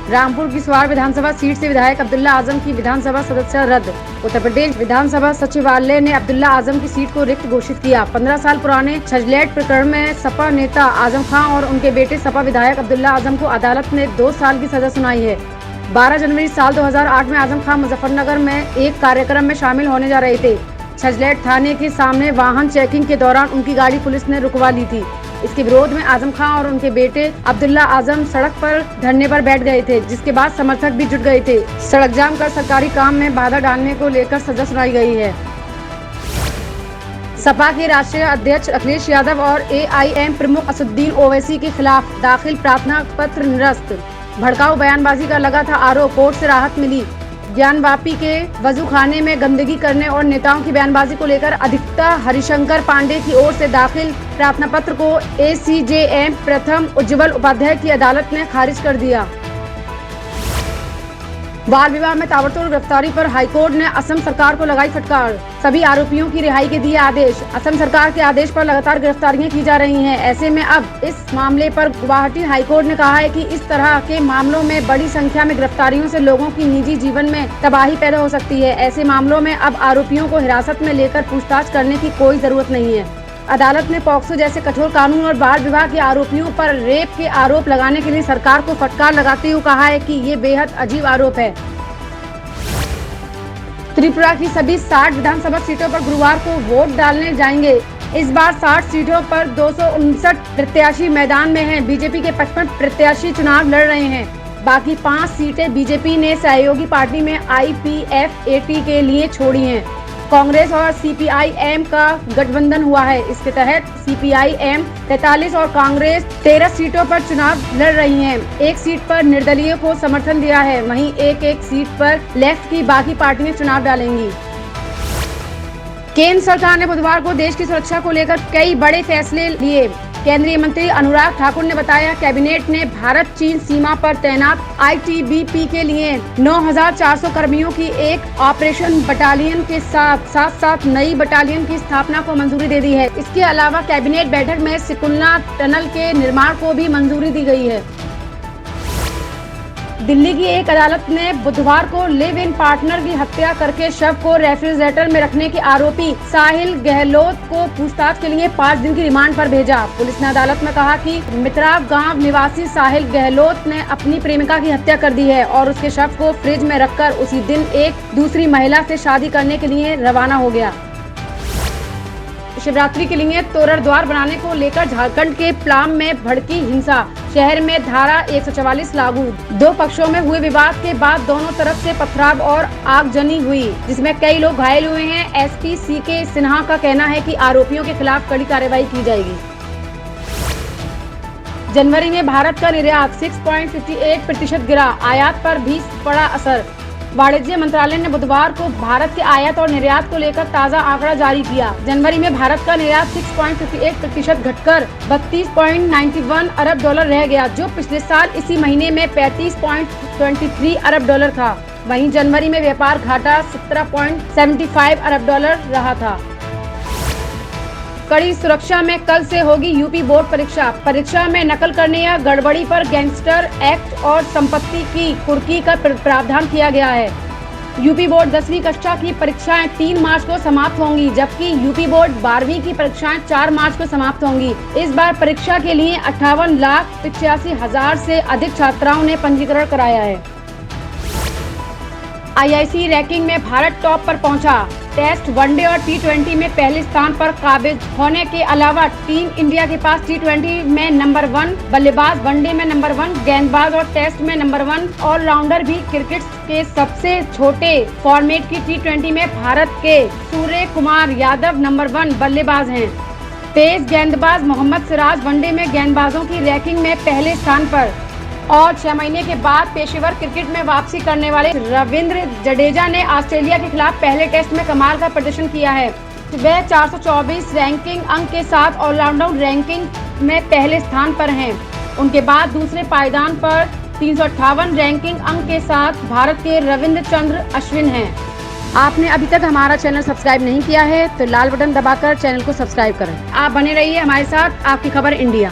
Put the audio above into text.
रामपुर की स्वार विधानसभा सीट से विधायक अब्दुल्ला आजम की विधानसभा सदस्य रद्द। उत्तर प्रदेश विधानसभा सचिवालय ने अब्दुल्ला आजम की सीट को रिक्त घोषित किया। 15 साल पुराने छजलैट प्रकरण में सपा नेता आजम खान और उनके बेटे सपा विधायक अब्दुल्ला आजम को अदालत ने 2 साल की सजा सुनाई है। 12 जनवरी साल 2008 में आजम खान मुजफ्फरनगर में एक कार्यक्रम में शामिल होने जा रहे थे। छजलैट थाने के सामने वाहन चेकिंग के दौरान उनकी गाड़ी पुलिस ने रुकवा ली थी। इसके विरोध में आजम खान और उनके बेटे अब्दुल्ला आजम सड़क पर धरने पर बैठ गए थे, जिसके बाद समर्थक भी जुट गए थे। सड़क जाम कर सरकारी काम में बाधा डालने को लेकर सजा सुनाई गई है। सपा के राष्ट्रीय अध्यक्ष अखिलेश यादव और AIM प्रमुख असदुद्दीन ओवैसी के खिलाफ दाखिल प्रार्थना पत्र निरस्त। भड़काऊ बयानबाजी का लगा था आरोप, कोर्ट से राहत मिली। ज्ञानवापी के वजू खाने में गंदगी करने और नेताओं की बयानबाजी को लेकर अधिवक्ता हरिशंकर पांडे की ओर से दाखिल प्रार्थना पत्र को ACJM प्रथम उज्ज्वल उपाध्याय की अदालत ने खारिज कर दिया। बाल विवाह में ताबड़तोड़ गिरफ्तारी पर हाईकोर्ट ने असम सरकार को लगाई फटकार। सभी आरोपियों की रिहाई के दिए आदेश। असम सरकार के आदेश पर लगातार गिरफ्तारियां की जा रही हैं। ऐसे में अब इस मामले पर गुवाहाटी हाईकोर्ट ने कहा है कि इस तरह के मामलों में बड़ी संख्या में गिरफ्तारियों से लोगों की निजी जीवन में तबाही पैदा हो सकती है। ऐसे मामलों में अब आरोपियों को हिरासत में लेकर पूछताछ करने की कोई जरूरत नहीं है। अदालत ने पॉक्सो जैसे कठोर कानून और बाल विवाह के आरोपियों पर रेप के आरोप लगाने के लिए सरकार को फटकार लगाते हुए कहा है कि ये बेहद अजीब आरोप है। त्रिपुरा की सभी 60 विधानसभा सीटों पर गुरुवार को वोट डालने जाएंगे। इस बार 60 सीटों पर 259 प्रत्याशी मैदान में हैं। बीजेपी के 55 प्रत्याशी चुनाव लड़ रहे हैं। बाकी 5 सीटें बीजेपी ने सहयोगी पार्टी में IPFAT के लिए छोड़ी हैं। कांग्रेस और CPIM का गठबंधन हुआ है। इसके तहत CPIM 43 और कांग्रेस 13 सीटों पर चुनाव लड़ रही हैं। एक सीट पर निर्दलीय को समर्थन दिया है, वहीं एक सीट पर लेफ्ट की बाकी पार्टियां चुनाव डालेंगी। केंद्र सरकार ने बुधवार को देश की सुरक्षा को लेकर कई बड़े फैसले लिए। केंद्रीय मंत्री अनुराग ठाकुर ने बताया, कैबिनेट ने भारत चीन सीमा पर तैनात ITBP के लिए 9,400 कर्मियों की एक ऑपरेशन बटालियन के साथ नई बटालियन की स्थापना को मंजूरी दे दी है। इसके अलावा कैबिनेट बैठक में सिकुलना टनल के निर्माण को भी मंजूरी दी गई है। दिल्ली की एक अदालत ने बुधवार को लिव इन पार्टनर की हत्या करके शव को रेफ्रिजरेटर में रखने के आरोपी साहिल गहलोत को पूछताछ के लिए 5 दिन की रिमांड पर भेजा। पुलिस ने अदालत में कहा कि मित्राव गांव निवासी साहिल गहलोत ने अपनी प्रेमिका की हत्या कर दी है और उसके शव को फ्रिज में रखकर उसी दिन एक दूसरी महिला से शादी करने के लिए रवाना हो गया। शिवरात्रि के लिए तोरण द्वार बनाने को लेकर झारखंड के प्लाम में भड़की हिंसा। शहर में धारा 144 लागू। 2 पक्षों में हुए विवाद के बाद दोनों तरफ से पथराव और आगजनी हुई, जिसमें कई लोग घायल हुए हैं। SP CK सिन्हा का कहना है कि आरोपियों के खिलाफ कड़ी कार्रवाई की जाएगी। जनवरी में भारत का निर्यात 6.58% गिरा। आयात पर भी पड़ा असर। वाणिज्य मंत्रालय ने बुधवार को भारत के आयात और निर्यात को लेकर ताज़ा आंकड़ा जारी किया। जनवरी में भारत का निर्यात 6.58% घटकर $32.91 अरब रह गया, जो पिछले साल इसी महीने में $35.23 अरब था। वहीं जनवरी में व्यापार घाटा $17.75 अरब रहा था। कड़ी सुरक्षा में कल से होगी यूपी बोर्ड परीक्षा में नकल करने या गड़बड़ी पर गैंगस्टर एक्ट और संपत्ति की कुर्की का प्रावधान किया गया है। यूपी बोर्ड 10वीं कक्षा की परीक्षाएं 3 मार्च को समाप्त होंगी, जबकि यूपी बोर्ड 12वीं की परीक्षाएं 4 मार्च को समाप्त होंगी। इस बार परीक्षा के लिए 58,85,000 से अधिक छात्राओं ने पंजीकरण कराया है। IIC रैंकिंग में भारत टॉप पर पहुंचा। टेस्ट, वनडे और T20 में पहले स्थान पर काबिज होने के अलावा टीम इंडिया के पास T20 में नंबर 1 बल्लेबाज, वनडे में नंबर 1 गेंदबाज और टेस्ट में नंबर 1 ऑलराउंडर भी। क्रिकेट के सबसे छोटे फॉर्मेट की T20 में भारत के सूर्य कुमार यादव नंबर 1 बल्लेबाज हैं। तेज गेंदबाज मोहम्मद सिराज वनडे में गेंदबाजों की रैंकिंग में पहले स्थान पर। और 6 महीने के बाद पेशेवर क्रिकेट में वापसी करने वाले रविंद्र जडेजा ने ऑस्ट्रेलिया के खिलाफ पहले टेस्ट में कमाल का प्रदर्शन किया है। वह 424 रैंकिंग अंक के साथ ऑलराउंडर रैंकिंग में पहले स्थान पर हैं। उनके बाद दूसरे पायदान पर 358 रैंकिंग अंक के साथ भारत के रविंद्र चंद्र अश्विन हैं। आपने अभी तक हमारा चैनल सब्सक्राइब नहीं किया है तो लाल बटन दबाकर चैनल को सब्सक्राइब करें। आप बने रहिए हमारे साथ, आपकी खबर इंडिया।